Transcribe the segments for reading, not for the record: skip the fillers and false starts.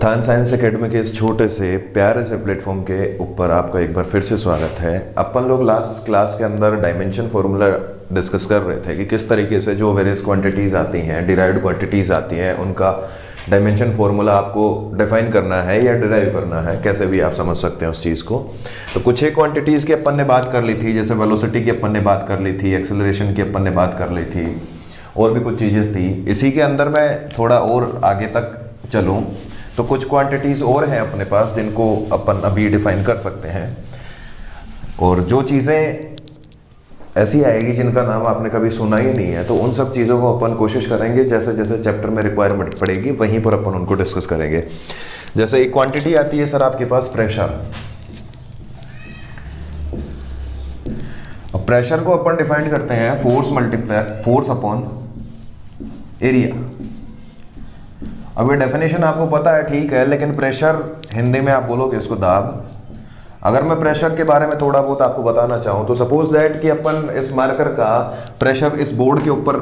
उत्थान science academy के इस छोटे से प्यारे से प्लेटफॉर्म के ऊपर आपका एक बार फिर से स्वागत है। अपन लोग लास्ट क्लास के अंदर डायमेंशन फॉर्मूला डिस्कस कर रहे थे कि किस तरीके से जो वेरियस क्वांटिटीज़ आती हैं, डिराइव्ड क्वांटिटीज़ आती हैं, उनका डायमेंशन फॉर्मूला आपको डिफाइन करना है या डिराइव करना है, कैसे भी आप समझ सकते हैं उस चीज़ को। तो कुछ एक क्वांटिटीज़ की अपन ने बात कर ली थी, जैसे वेलोसिटी की अपन ने बात कर ली थी, एक्सेलरेशन की अपन ने बात कर ली थी, और भी कुछ चीज़ें थी। इसी के अंदर मैं थोड़ा और आगे तक चलूँ तो कुछ क्वांटिटीज़ और हैं अपने पास जिनको अपन अभी डिफाइन कर सकते हैं, और जो चीज़ें ऐसी आएगी जिनका नाम आपने कभी सुना ही नहीं है, तो उन सब चीज़ों को अपन कोशिश करेंगे जैसे जैसे चैप्टर में रिक्वायरमेंट पड़ेगी वहीं पर अपन उनको डिस्कस करेंगे। जैसे एक क्वांटिटी आती है सर आपके पास प्रेशर। अब प्रेशर को अपन डिफाइन करते हैं फोर्स अपॉन एरिया। अब ये डेफिनेशन आपको पता है, ठीक है, लेकिन प्रेशर हिंदी में आप बोलोगे इसको दाब। अगर मैं प्रेशर के बारे में थोड़ा बहुत आपको बताना चाहूँ तो सपोज दैट कि अपन इस मार्कर का प्रेशर इस बोर्ड के ऊपर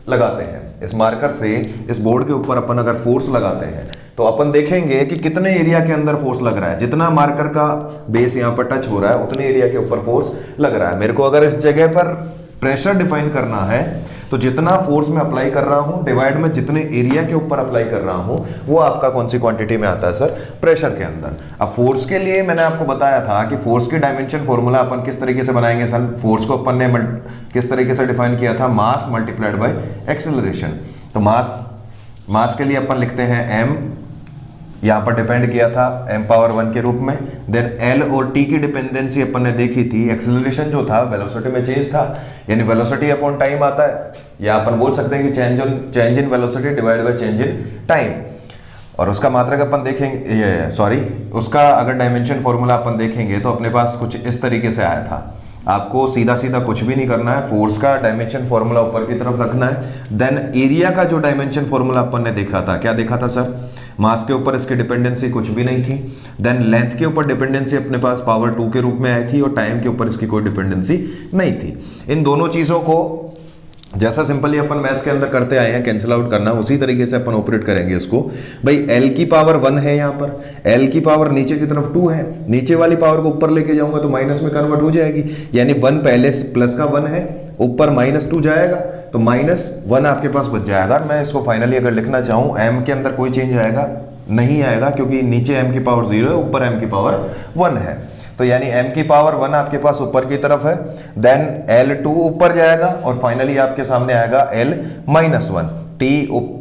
लगाते हैं। इस मार्कर से इस बोर्ड के ऊपर अपन अगर फोर्स लगाते हैं तो अपन देखेंगे कि कितने एरिया के अंदर फोर्स लग रहा है। जितना मार्कर का बेस यहाँ पर टच हो रहा है उतने एरिया के ऊपर फोर्स लग रहा है। मेरे को अगर इस जगह पर प्रेशर डिफाइन करना है तो जितना फोर्स मैं अप्लाई कर रहा हूं डिवाइड में जितने एरिया के ऊपर अप्लाई कर रहा हूं वो आपका कौन सी क्वांटिटी में आता है सर? प्रेशर के अंदर। अब फोर्स के लिए मैंने आपको बताया था कि फोर्स की डायमेंशन फॉर्मूला अपन किस तरीके से बनाएंगे सर। फोर्स को अपन ने किस तरीके से डिफाइन किया था? मास मल्टीप्लाइड बाय एक्सेलरेशन। तो मास के लिए अपन लिखते हैं m, यहाँ पर डिपेंड किया था m⁻1 के रूप में। देन l और t की डिपेंडेंसी अपन ने देखी थी। एक्सेलरेशन जो था वेलोसिटी में चेंज था, यानी वेलोसिटी अपॉन टाइम आता है, या अपन बोल सकते हैं कि change in velocity divide by change in time. और उसका मात्रक अपन देखेंगे, उसका अगर डायमेंशन फॉर्मूला अपन देखेंगे तो अपने पास कुछ इस तरीके से आया था। आपको सीधा सीधा कुछ भी नहीं करना है, फोर्स का डायमेंशन फॉर्मूला ऊपर की तरफ रखना है। देन एरिया का जो डायमेंशन फॉर्मूला अपन ने देखा था, क्या देखा था सर? मास के ऊपर इसकी डिपेंडेंसी कुछ भी नहीं थी। देन लेंथ के ऊपर डिपेंडेंसी अपने पास पावर 2 के रूप में आई थी, और टाइम के ऊपर इसकी कोई डिपेंडेंसी नहीं थी। इन दोनों चीजों को जैसा सिंपली अपन मैथ्स के अंदर करते आए हैं कैंसिल आउट करना, उसी तरीके से अपन ऑपरेट करेंगे इसको। भाई l की पावर 1 है, यहाँ पर l की पावर नीचे की तरफ 2 है, नीचे वाली पावर को ऊपर लेके जाऊंगा तो माइनस में कन्वर्ट हो जाएगी, यानी 1 पहले प्लस का 1 है, ऊपर -2 जाएगा तो -1 आपके पास बच जाएगा। मैं इसको फाइनली अगर लिखना चाहूँ m के अंदर कोई चेंज आएगा नहीं आएगा, क्योंकि नीचे m की पावर 0 है, ऊपर m की पावर 1 है। तो यानी m की पावर 1 आपके पास ऊपर की तरफ है, देन L2 ऊपर जाएगा, और फाइनली आपके सामने आएगा L-1। t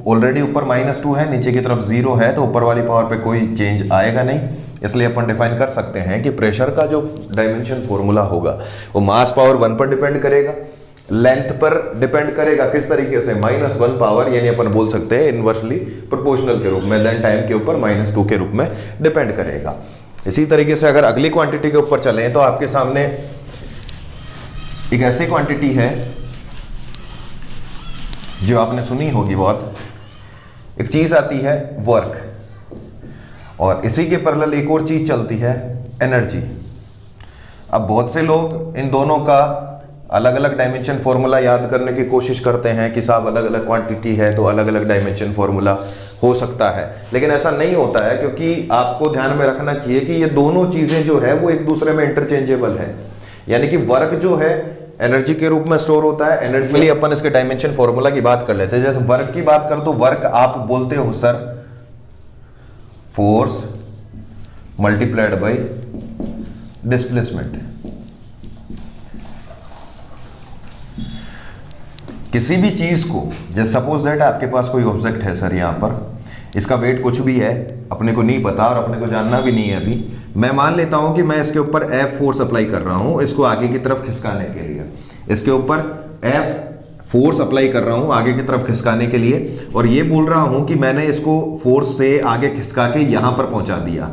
ऑलरेडी ऊपर -2 है, नीचे की तरफ 0 है, तो ऊपर वाली पावर पे कोई चेंज आएगा नहीं। इसलिए अपन डिफाइन कर सकते हैं कि प्रेशर का जो डायमेंशन फॉर्मूला होगा वो मास पावर 1 पर डिपेंड करेगा, लेंथ पर डिपेंड करेगा। किस तरीके से? -1 पावर, यानी अपन बोल सकते हैं इनवर्सली प्रोपोर्शनल के रूप में, देन टाइम के ऊपर -2 के रूप में डिपेंड करेगा। इसी तरीके से अगर अगली क्वांटिटी के ऊपर चलें तो आपके सामने एक ऐसी क्वांटिटी है जो आपने सुनी होगी बहुत। एक चीज आती है वर्क, और इसी के पैरेलल एक और चीज चलती है एनर्जी। अब बहुत से लोग इन दोनों का अलग अलग डायमेंशन फॉर्मूला याद करने की कोशिश करते हैं कि साहब अलग अलग क्वांटिटी है तो अलग अलग डायमेंशन फॉर्मूला हो सकता है, लेकिन ऐसा नहीं होता है, क्योंकि आपको ध्यान में रखना चाहिए कि ये दोनों चीजें जो है वो एक दूसरे में इंटरचेंजेबल है। यानी कि वर्क जो है एनर्जी के रूप में स्टोर होता है। एनर्जी के लिए अपन इसके डायमेंशन फॉर्मूला की बात कर लेते हैं। जैसे वर्क की बात कर तो वर्क आप बोलते हो sir force multiplied by displacement. किसी भी चीज को, जैसे सपोज दैट आपके पास कोई ऑब्जेक्ट है सर, यहाँ पर इसका वेट कुछ भी है, अपने को नहीं पता और अपने को जानना भी नहीं है अभी। मैं मान लेता हूं कि मैं इसके ऊपर F फोर्स अप्लाई कर रहा हूं इसको आगे की तरफ खिसकाने के लिए। इसके ऊपर F फोर्स अप्लाई कर रहा हूं आगे की तरफ खिसकाने के लिए, और ये बोल रहा हूं कि मैंने इसको फोर्स से आगे खिसका के यहां पर पहुंचा दिया।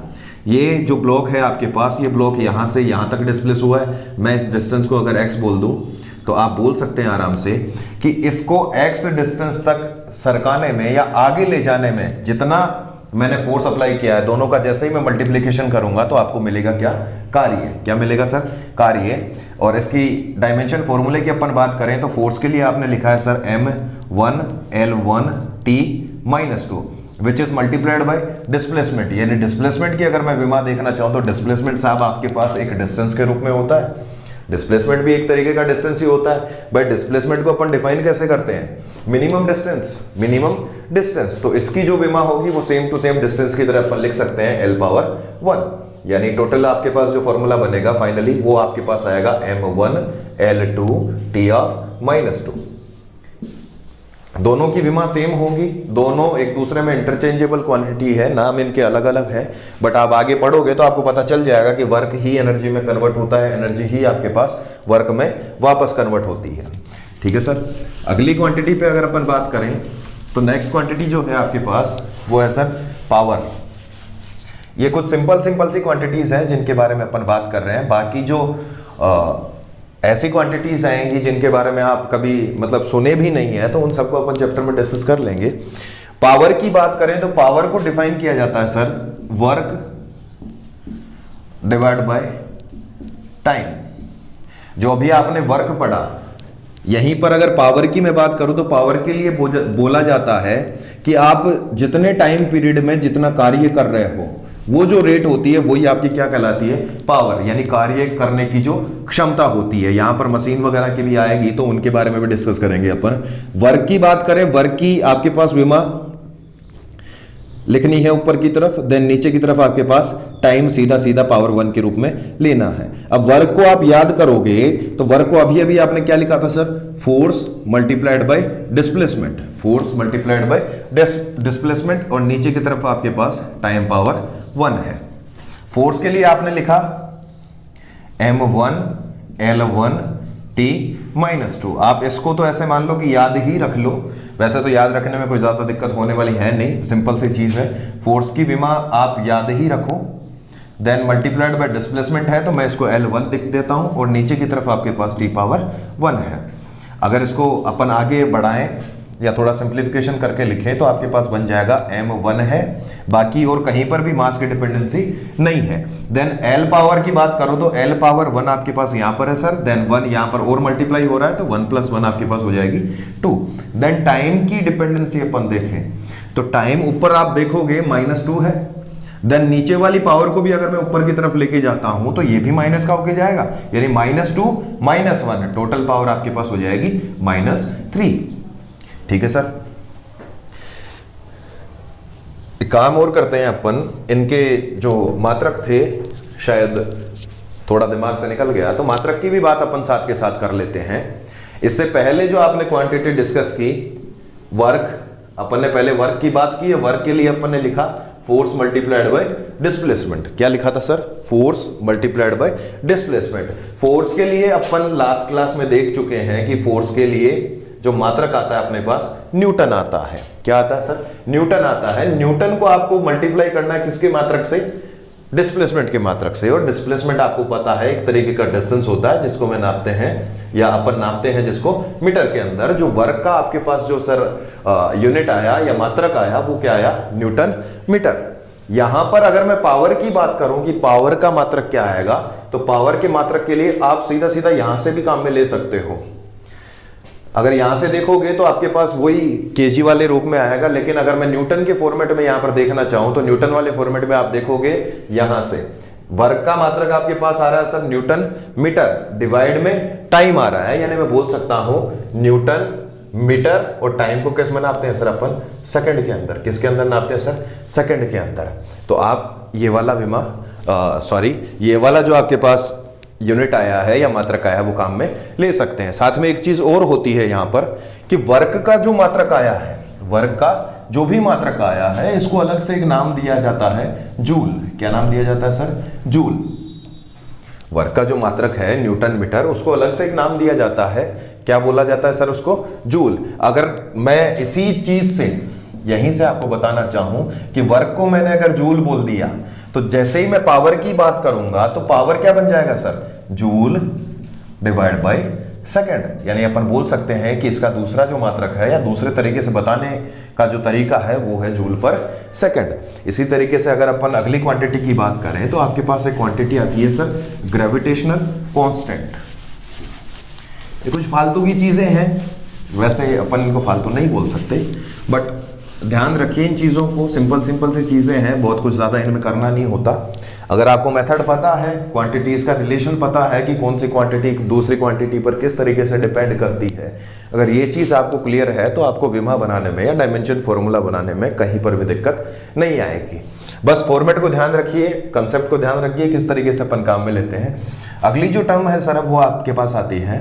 ये जो ब्लॉक है आपके पास, ये ब्लॉक यहां से यहां तक डिस्प्लेस हुआ है। मैं इस डिस्टेंस को अगर x बोल दूं तो आप बोल सकते हैं आराम से कि इसको x डिस्टेंस तक सरकाने में या आगे ले जाने में जितना मैंने फोर्स अप्लाई किया है, दोनों का जैसे ही मैं मल्टीप्लिकेशन करूंगा तो आपको मिलेगा क्या? कार्य। क्या मिलेगा सर? कार्य। और इसकी डायमेंशन फॉर्मूले की अपन बात करें तो फोर्स के लिए आपने लिखा है sir m1 L1 T -2। Which is multiplied bye displacement, यानी डिस्प्लेसमेंट की अगर मैं विमा देखना चाहूं तो डिस्प्लेसमेंट साहब आपके पास एक डिस्टेंस के रूप में होता है। डिस्प्लेसमेंट भी एक तरीके का डिस्टेंस ही होता है। भाई डिस्प्लेसमेंट को अपन डिफाइन कैसे करते हैं, मिनिमम डिस्टेंस। तो इसकी जो विमा होगी वो सेम टू सेम डिस्टेंस की तरह अपन लिख सकते हैं L पावर 1, यानी टोटल आपके पास जो फॉर्मूला बनेगा फाइनली वो आपके पास आएगा m1 L2 T ऑफ -2। दोनों की विमा सेम होगी, दोनों एक दूसरे में इंटरचेंजेबल क्वांटिटी है, नाम इनके अलग अलग है, बट आप आगे पढ़ोगे तो आपको पता चल जाएगा कि वर्क ही एनर्जी में कन्वर्ट होता है, एनर्जी ही आपके पास वर्क में वापस कन्वर्ट होती है। ठीक है सर। अगली क्वांटिटी पे अगर अपन बात करें तो नेक्स्ट क्वांटिटी जो है आपके पास वो है सर पावर। ये कुछ सिंपल सी क्वांटिटीज हैं जिनके बारे में अपन बात कर रहे हैं। बाकी जो ऐसी क्वांटिटीज आएंगी जिनके बारे में आप कभी मतलब सुने भी नहीं है तो उन सबको अपन चैप्टर में डिस्कस कर लेंगे। पावर की बात करें तो पावर को डिफाइन किया जाता है sir work divide by time. जो अभी आपने वर्क पढ़ा, यहीं पर अगर पावर की मैं बात करूं तो पावर के लिए बोला जाता है कि आप जितने टाइम पीरियड में जितना कार्य कर रहे हो वो जो रेट होती है वही आपकी क्या कहलाती है, पावर, यानी कार्य करने की जो क्षमता होती है। यहां पर मशीन वगैरह की भी आएगी तो उनके बारे में भी डिस्कस करेंगे अपन। वर्क की बात करें, वर्क की आपके पास विमा लिखनी है ऊपर की तरफ, देन नीचे की तरफ आपके पास टाइम सीधा पावर 1 के रूप में लेना है। अब वर्क को आप याद करोगे तो वर्क को अभी अभी आपने क्या लिखा था sir, force multiplied by displacement, force multiplied by displacement, और नीचे की तरफ आपके पास टाइम पावर 1 है। फोर्स के लिए आपने लिखा m1 L1 T -2। आप इसको तो ऐसे मान लो कि याद ही रख लो, वैसे तो याद रखने में कोई ज्यादा दिक्कत होने वाली है नहीं, सिंपल सी चीज है। फोर्स की विमा आप याद ही रखो, देन मल्टीप्लाइड बाय डिस्प्लेसमेंट है तो मैं इसको L1 लिख देता हूं और नीचे की तरफ आपके पास T पावर 1 है। अगर इसको अपन आगे बढ़ाएं या थोड़ा सिंप्लीफिकेशन करके लिखें तो आपके पास बन जाएगा m1 है, बाकी और कहीं पर भी मास की डिपेंडेंसी नहीं है। देन L पावर की बात करो तो L पावर 1 आपके पास यहां पर है सर, देन 1 यहां पर और मल्टीप्लाई हो रहा है तो 1 + 1 आपके पास हो जाएगी 2। देन टाइम की डिपेंडेंसी अपन देखें तो टाइम ऊपर आप देखोगे -2 है, देन नीचे वाली पावर को भी अगर मैं ऊपर की तरफ लेके जाता हूं तो ये भी माइनस का होके जाएगा, यानी -2 -1 टोटल पावर आपके पास हो जाएगी -3। ठीक है सर। एक काम और करते हैं अपन, इनके जो मात्रक थे शायद थोड़ा दिमाग से निकल गया, तो मात्रक की भी बात अपन साथ के साथ कर लेते हैं। इससे पहले जो आपने क्वांटिटी डिस्कस की वर्क, अपन ने पहले वर्क की बात की है। वर्क के लिए अपन ने लिखा फोर्स मल्टीप्लाइड बाय डिस्प्लेसमेंट। क्या लिखा था sir, force multiplied by displacement. Force के लिए अपन लास्ट क्लास में देख चुके हैं कि फोर्स के लिए जो मात्रक आता है अपने पास न्यूटन आता है। क्या आता है सर, न्यूटन आता है। न्यूटन को आपको मल्टीप्लाई करना है किसके मात्रक से, डिस्प्लेसमेंट के मात्रक से। और डिस्प्लेसमेंट आपको पता है एक तरीके का डिस्टेंस होता है जिसको मैं नापते हैं या अपन नापते हैं जिसको मीटर के अंदर। जो वर्क का आपके पास जो सर यूनिट आया या मात्रक आया वो क्या आया, न्यूटन मीटर। यहां पर अगर मैं पावर की बात करूं कि पावर का मात्रक क्या आएगा, तो पावर के मात्रक के लिए आप सीधा यहां से भी काम में ले सकते हो। अगर यहां से देखोगे तो आपके पास वही केजी वाले रूप में आएगा, लेकिन अगर मैं न्यूटन के फॉर्मेट में यहां पर देखना चाहूं तो न्यूटन वाले फॉर्मेट में आप देखोगे यहां से वर्क का मात्रक आपके पास आ रहा है सर न्यूटन मीटर, डिवाइड में टाइम आ रहा है, यानी मैं बोल सकता हूं न्यूटन मीटर। और टाइम को किस में नापते हैं सर अपन, सेकंड के अंदर। किसके अंदर नापते हैं सर, सेकंड के अंदर। तो आप ये वाला विमा ये वाला जो आपके पास यूनिट आया है या मात्रक आया है वो काम में ले सकते हैं। साथ में एक चीज और होती है यहां पर कि वर्क का जो मात्रक आया है, वर्क का जो भी मात्रक आया है, इसको अलग से एक नाम दिया जाता है जूल। क्या नाम दिया जाता है सर, जूल। वर्क का जो मात्रक है न्यूटन मीटर, उसको अलग से एक नाम दिया जाता है। क्या बोला जाता है सर उसको, जूल। अगर मैं इसी चीज से यहीं से आपको बताना चाहूं कि वर्क को मैंने अगर जूल बोल दिया तो जैसे ही मैं पावर की बात करूंगा तो पावर क्या बन जाएगा sir, joule divide by second. यानी अपन बोल सकते हैं कि इसका दूसरा जो मात्रक है या दूसरे तरीके से बताने का जो तरीका है वो है जूल पर सेकंड। इसी तरीके से अगर अपन अगली क्वांटिटी की बात करें तो आपके पास एक क्वांटिटी आती है सर ग्रेविटेशनल कांस्टेंट। ये कुछ फालतू की चीजें हैं, वैसे अपन इनको फालतू नहीं बोल सकते, बट ध्यान रखिए इन चीज़ों को, सिंपल सिंपल सी चीज़ें हैं, बहुत कुछ ज़्यादा इनमें करना नहीं होता। अगर आपको मेथड पता है, क्वांटिटीज़ का रिलेशन पता है कि कौन सी क्वांटिटी दूसरी क्वांटिटी पर किस तरीके से डिपेंड करती है, अगर ये चीज़ आपको क्लियर है तो आपको विमा बनाने में या डायमेंशन फॉर्मूला बनाने में कहीं पर भी दिक्कत नहीं आएगी। बस फॉर्मेट को ध्यान रखिए, कंसेप्ट को ध्यान रखिए, किस तरीके से अपन काम में लेते हैं। अगली जो टर्म है सर वो आपके पास आती है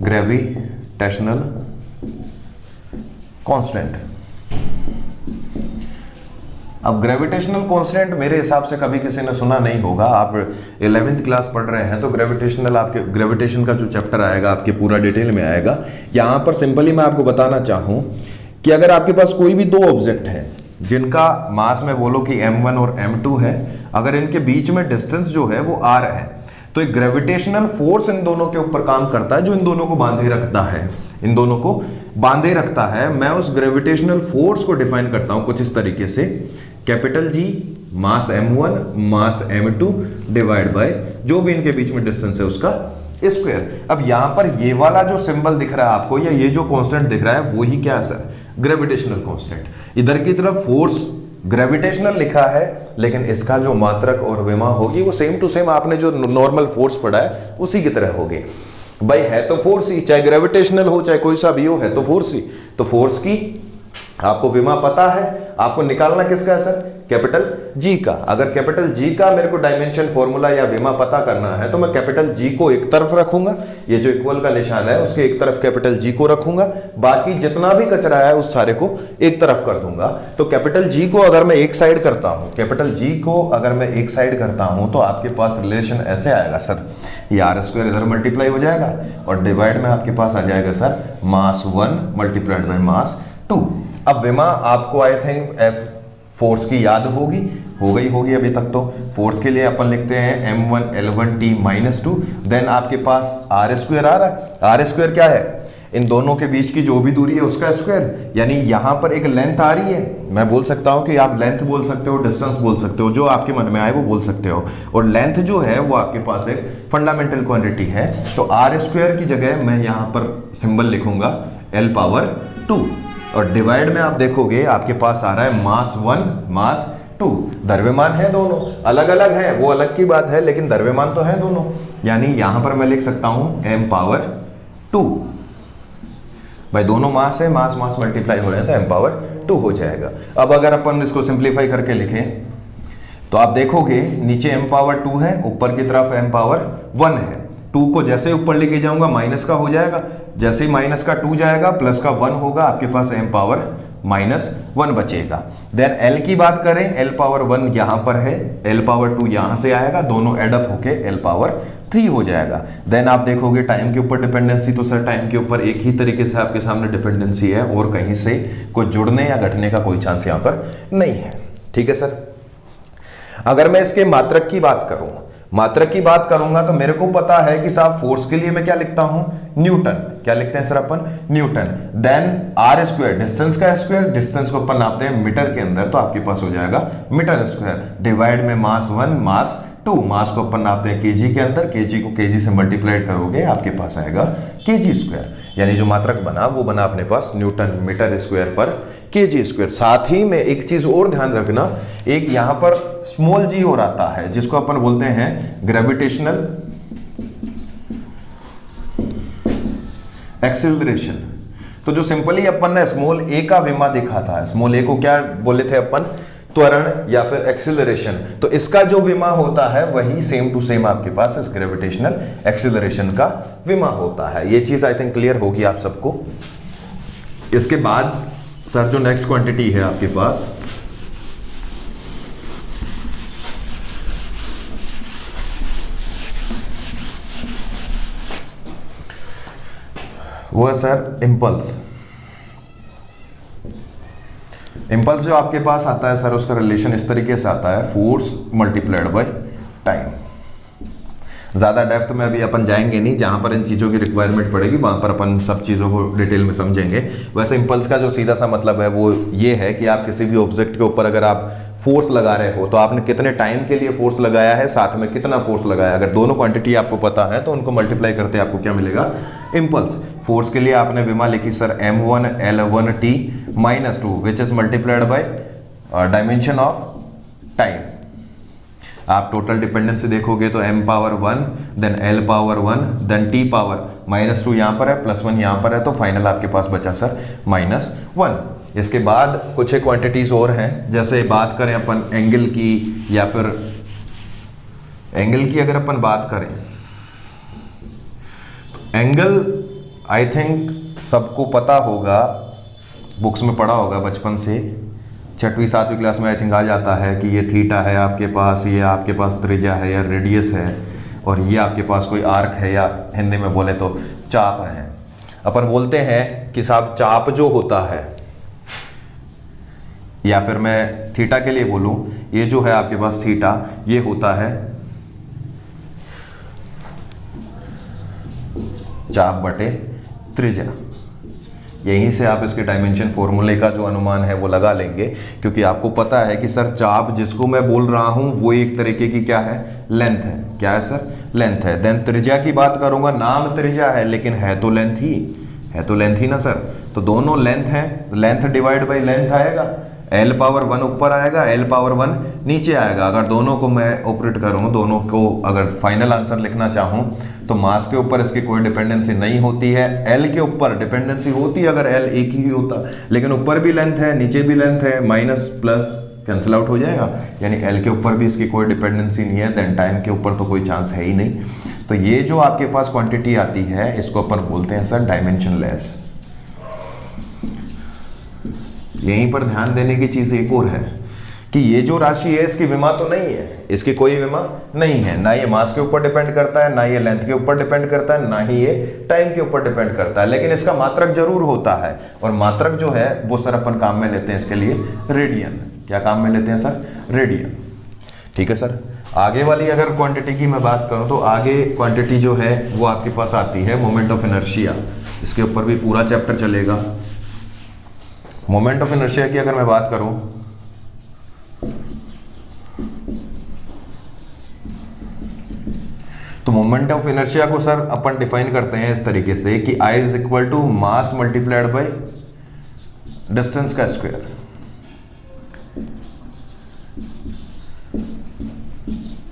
ग्रेविटेशनल कांस्टेंट। अब ग्रेविटेशनल कांस्टेंट मेरे हिसाब से कभी किसी ने सुना नहीं होगा। आप 11th क्लास पढ़ रहे हैं तो ग्रेविटेशनल, आपके ग्रेविटेशन का जो चैप्टर आएगा आपके पूरा डिटेल में आएगा। यहां पर सिंपली मैं आपको बताना चाहूं कि अगर आपके पास कोई भी दो ऑब्जेक्ट है जिनका मास में बोलो कि m1 और m2 है, अगर इनके बीच में डिस्टेंस जो है वो r है, तो एक ग्रेविटेशनल फोर्स इन दोनों के ऊपर काम करता है जो इन दोनों को बांधे रखता है, इन दोनों को बांधे रखता है। मैं उस ग्रेविटेशनल फोर्स को डिफाइन करता हूं कुछ इस तरीके से, capital G mass m1 mass m2 divide by जो भी इनके बीच में डिस्टेंस है उसका स्क्वायर। अब यहां पर ये वाला जो सिंबल दिख रहा है आपको या ये जो कांस्टेंट दिख रहा है वो ही क्या है सर, ग्रेविटेशनल कांस्टेंट। इधर की तरफ फोर्स ग्रेविटेशनल लिखा है लेकिन इसका जो मात्रक और विमा होगी वो सेम टू सेम आपने जो नॉर्मल फोर्स पढ़ा है उसी की तरह होगी। भाई है तो फोर्स ही, चाहे ग्रेविटेशनल हो चाहे कोई सा भी हो, है तो फोर्स ही। तो फोर्स की आपको विमा पता है, आपको निकालना किसका है सर, कैपिटल G का। अगर कैपिटल G का मेरे को डायमेंशन फॉर्मूला या विमा पता करना है तो मैं कैपिटल G को एक तरफ रखूंगा, ये जो इक्वल का निशान है उसके एक तरफ कैपिटल G को रखूंगा, बाकी जितना भी कचरा है उस सारे को एक तरफ कर दूंगा। तो कैपिटल G को अगर मैं एक साइड करता हूं, कैपिटल G को अगर मैं एक साइड करता हूं तो आपके पास रिलेशन ऐसे आएगा सर, ये r² इधर मल्टीप्लाई हो जाएगा और डिवाइड में आपके पास आ जाएगा sir mass 1 multiplied by mass 2। अब विमा आपको आई थिंक F फोर्स की याद होगी, हो गई होगी अभी तक। तो फोर्स के लिए अपन लिखते हैं m1 L1t -2, देन आपके पास r² आ रहा है। r² क्या है, इन दोनों के बीच की जो भी दूरी है उसका स्क्वायर, यानी यहां पर एक लेंथ आ रही है। मैं बोल सकता हूं कि आप लेंथ बोल सकते हो, डिस्टेंस बोल सकते हो, जो आपके मन में आए वो बोल सकते हो। और लेंथ जो है वो आपके पास एक फंडामेंटल क्वांटिटी है, तो r² की जगह मैं यहां पर सिंबल लिखूंगा L⁻²। और डिवाइड में आप देखोगे आपके पास आ रहा है मास 1 मास 2। द्रव्यमान है दोनों, अलग अलग है वो अलग की बात है, लेकिन द्रव्यमान तो है दोनों। यानी यहां पर मैं लिख सकता हूं m⁻²। भाई दोनों मास है, मास मास मल्टीप्लाई हो रहे हैं तो m⁻² हो जाएगा। अब अगर अपन इसको सिंप्लीफाई करके लिखें तो आप देखोगे नीचे m⁻² है, ऊपर की तरफ m⁻1 है। 2 को जैसे ऊपर लेके जाऊंगा माइनस का हो जाएगा, जैसे ही माइनस का 2 जाएगा प्लस का 1 होगा, आपके पास m⁻1 बचेगा। देन l की बात करें, l⁻1 यहां पर है, l⁻2 यहां से आएगा, दोनों एडअप होके l⁻3 हो जाएगा। देन आप देखोगे टाइम के ऊपर डिपेंडेंसी, तो सर टाइम के ऊपर एक ही तरीके से आपके सामने डिपेंडेंसी है और कहीं से कोई जुड़ने या घटने का कोई चांस यहां पर नहीं है। ठीक है सर। अगर मैं इसके मात्रक की बात करूं, मात्रक की बात करूंगा तो मेरे को पता है कि साहब फोर्स के लिए मैं क्या लिखता हूं, न्यूटन। क्या लिखते हैं सर अपन, न्यूटन। देन r², डिस्टेंस का स्क्वायर, डिस्टेंस को अपन नापते हैं मीटर के अंदर, तो आपके पास हो जाएगा मीटर²। डिवाइड में मास 1 मास 2, मास को अपन नापते हैं kg के अंदर, kg को kg से मल्टीप्लाइड करोगे आपके पास आएगा kg²। यानी जो मात्रक बना वो बना अपने पास न्यूटन मीटर² पर kg²। साथ ही में एक चीज और ध्यान रखना, एक यहां पर स्मॉल g और आता है जिसको अपन बोलते हैं ग्रेविटेशनल एक्सीलरेशन। तो जो सिंपली अपन ने स्मॉल a का विमा देखा था, स्मॉल a को क्या बोले थे अपन, त्वरण या फिर एक्सीलरेशन। तो इसका जो विमा होता है वही सेम टू सेम आपके पास इस ग्रेविटेशनल एक्सीलरेशन का विमा होता है। ये चीज आई थिंक क्लियर होगी आप सबको। इसके बाद सर जो नेक्स्ट क्वांटिटी है आपके पास, वो है सर इंपल्स। इंपल्स जो आपके पास आता है सर उसका रिलेशन इस तरीके से आता है, फोर्स मल्टीप्लाइड बाय टाइम। ज़्यादा डेप्थ में अभी अपन जाएंगे नहीं, जहां पर इन चीज़ों की रिक्वायरमेंट पड़ेगी वहां पर अपन सब चीज़ों को डिटेल में समझेंगे। वैसे इंपल्स का जो सीधा सा मतलब है वो ये है कि आप किसी भी ऑब्जेक्ट के ऊपर अगर आप फोर्स लगा रहे हो तो आपने कितने टाइम के लिए फोर्स लगाया है, साथ में कितना फोर्स लगाया है। अगर दोनों क्वांटिटी आपको पता है तो उनको मल्टीप्लाई करते आपको क्या मिलेगा, इम्पल्स। फोर्स के लिए आपने विमा लिखी sir m1 L1t minus 2 which is multiplied by dimension of time. आप टोटल डिपेंडेंसी देखोगे तो m power 1 then l power 1 then t power minus 2 यहाँ पर है, प्लस 1 यहाँ पर है, तो फाइनल आपके पास बचा सर -1। इसके बाद कुछ एक क्वांटिटीज और हैं, जैसे बात करें अपन एंगल की, या फिर एंगल की अगर अपन बात करें तो एंगल आई थिंक सबको पता होगा, बुक्स में पढ़ा होगा बचपन से, 6वीं 7वीं क्लास में आई थिंक आ जाता है कि ये थीटा है आपके पास, ये आपके पास त्रिज्या है या रेडियस है, और ये आपके पास कोई आर्क है, या हिंदी में बोले तो चाप है। अपन बोलते हैं कि साहब चाप जो होता है, या फिर मैं थीटा के लिए बोलूं, ये जो है आपके पास थीटा, ये होता है चाप बटे त्रिज्या। यहीं से आप इसके डायमेंशन फॉर्मूले का जो अनुमान है वो लगा लेंगे, क्योंकि आपको पता है कि सर चाप जिसको मैं बोल रहा हूं वो एक तरीके की क्या है, लेंथ है। क्या है सर, लेंथ है। देन त्रिज्या की बात करूंगा, नाम त्रिज्या है लेकिन है तो लेंथ ही, है तो लेंथ ही ना सर। तो दोनों लेंथ है, लेंथ डिवाइड बाई लेंथ आएगा, l पावर 1 ऊपर आएगा, l पावर 1 नीचे आएगा। अगर दोनों को मैं ऑपरेट करूं, दोनों को अगर फाइनल आंसर लिखना चाहूं, तो मास के ऊपर इसकी कोई डिपेंडेंसी नहीं होती है, l के ऊपर डिपेंडेंसी होती है अगर l एक ही होता, लेकिन ऊपर भी लेंथ है नीचे भी लेंथ है, माइनस प्लस कैंसिल आउट हो जाएगा, यानी l के ऊपर भी इसकी कोई डिपेंडेंसी नहीं है, देन टाइम के ऊपर तो कोई चांस है ही नहीं। तो ये जो आपके पास क्वांटिटी आती है इसको अपन बोलते हैं सर डायमेंशनलेस। यहीं पर ध्यान देने की चीज एक और है कि ये जो राशि है इसकी विमा तो नहीं है, इसकी कोई विमा नहीं है, ना ये मास के ऊपर डिपेंड करता है, ना ये लेंथ के ऊपर डिपेंड करता है, ना ही ये टाइम के ऊपर डिपेंड करता है, लेकिन इसका मात्रक जरूर होता है। और मात्रक जो है वो सर अपन काम में लेते हैं इसके लिए रेडियन। क्या काम में लेते हैं सर, रेडियन। ठीक है सर। आगे वाली अगर क्वांटिटी की मैं बात करूं तो आगे क्वांटिटी जो है वो आपके पास आती है मोमेंट ऑफ इनर्शिया। इसके ऊपर भी पूरा चैप्टर चलेगा। मोमेंट ऑफ इनर्शिया की अगर मैं बात करूं तो मोमेंट ऑफ इनर्शिया को सर अपन डिफाइन करते हैं इस तरीके से कि I is equal to mass multiplied by distance का स्क्वायर।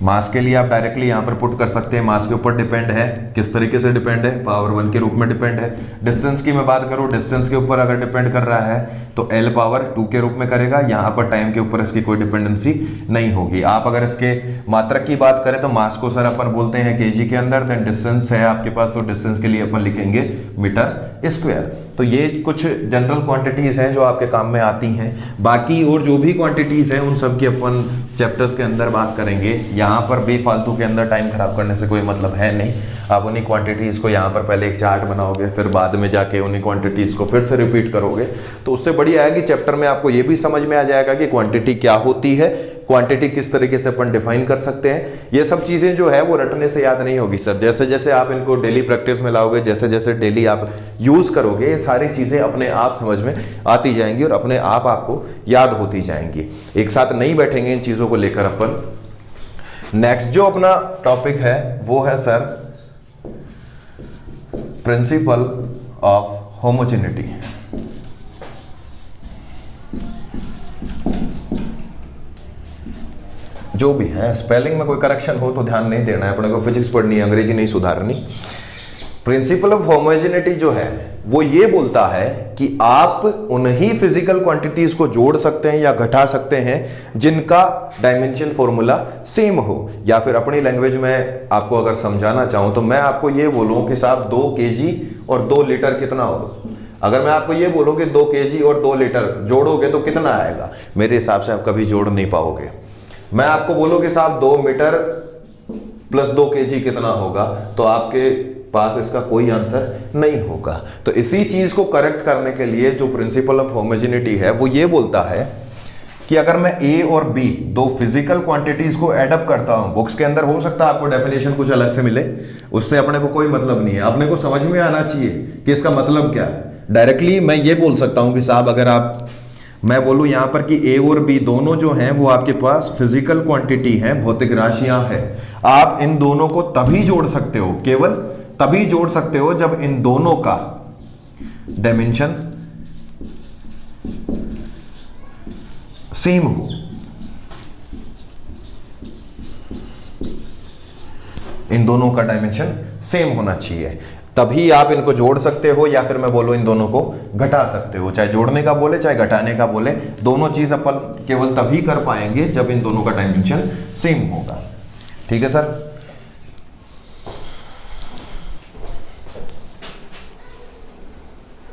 मास के लिए आप डायरेक्टली यहां पर पुट कर सकते हैं, मास के ऊपर डिपेंड है, किस तरीके से डिपेंड है, पावर 1 के रूप में डिपेंड है। डिस्टेंस की मैं बात करूं, डिस्टेंस के ऊपर अगर डिपेंड कर रहा है तो L पावर 2 के रूप में करेगा, यहां पर टाइम के ऊपर इसकी कोई डिपेंडेंसी नहीं होगी। आप अगर इसके मात्रक की बात करें तो मास को सर अपन बोलते हैं kg के अंदर, देन डिस्टेंस है आपके पास तो डिस्टेंस के लिए अपन लिखेंगे मीटर स्क्वायर। तो ये कुछ जनरल क्वांटिटीज हैं जो आपके काम में आती हैं। बाकी और जो भी क्वांटिटीज हैं उन सब की अपन चैप्टर्स के अंदर बात करेंगे। यहाँ पर बेफालतू के अंदर टाइम खराब करने से कोई मतलब है नहीं। आप उन्हीं क्वांटिटीज को यहाँ पर पहले एक चार्ट बनाओगे, फिर बाद में जाके उन्हीं क्वांटिटीज को फिर से रिपीट करोगे, तो उससे बढ़िया है कि चैप्टर में आपको ये भी समझ में आ जाएगा कि क्वांटिटी क्या होती है, क्वांटिटी किस तरीके से अपन डिफाइन कर सकते हैं। ये सब चीजें जो है वो रटने से याद नहीं होगी सर। जैसे जैसे आप इनको डेली प्रैक्टिस में लाओगे, जैसे जैसे डेली आप यूज करोगे, ये सारी चीजें अपने आप समझ में आती जाएंगी और अपने आप आपको याद होती जाएंगी। एक साथ नहीं बैठेंगे इन चीजों को लेकर अपन। नेक्स्ट जो अपना टॉपिक है वो है सर प्रिंसिपल ऑफ होमोजेनिटी। जो भी है, स्पेलिंग में कोई करेक्शन हो तो ध्यान नहीं देना है, अपने को फिजिक्स पढ़नी है, अंग्रेजी नहीं सुधारनी। प्रिंसिपल ऑफ होमोजेनिटी जो है वो ये बोलता है कि आप उन्हीं फिजिकल क्वांटिटीज को जोड़ सकते हैं या घटा सकते हैं जिनका डायमेंशन फॉर्मूला सेम हो। या फिर अपनी लैंग्वेज में आपको अगर समझाना चाहूं तो मैं आपको ये बोलूं कि साहब 2 kg और 2 लीटर कितना हो। अगर मैं आपको ये बोलूं कि 2 kg और 2 लीटर जोड़ोगे तो कितना आएगा, मेरे हिसाब से आप कभी जोड़ नहीं पाओगे। मैं आपको बोलूं कि साहब 2 मीटर प्लस 2 kg कितना होगा, तो आपके पास इसका कोई आंसर नहीं होगा। तो इसी चीज को करेक्ट करने के लिए जो प्रिंसिपल ऑफ होमोजेनिटी है वो ये बोलता है कि अगर मैं A और B दो फिजिकल क्वांटिटीज को एडअप करता हूं, बुक्स के अंदर हो सकता है आपको डेफिनेशन कुछ अलग से मिले, उससे अपने को कोई मतलब नहीं है। अपने को समझ में आना चाहिए कि इसका मतलब क्या है। डायरेक्टली मैं ये बोल सकता हूं कि साहब अगर मैं बोलूं यहां पर कि A और B दोनों जो हैं वो आपके पास फिजिकल क्वांटिटी हैं, भौतिक राशियां हैं। आप इन दोनों को तभी जोड़ सकते हो केवल तभी जोड़ सकते हो जब इन दोनों का डायमेंशन सेम हो। इन दोनों का डायमेंशन सेम होना चाहिए, तभी आप इनको जोड़ सकते हो, या फिर मैं बोलूं इन दोनों को घटा सकते हो। चाहे जोड़ने का बोले चाहे घटाने का बोले, दोनों चीज अपन केवल तभी कर पाएंगे जब इन दोनों का डायमेंशन सेम होगा। ठीक है सर।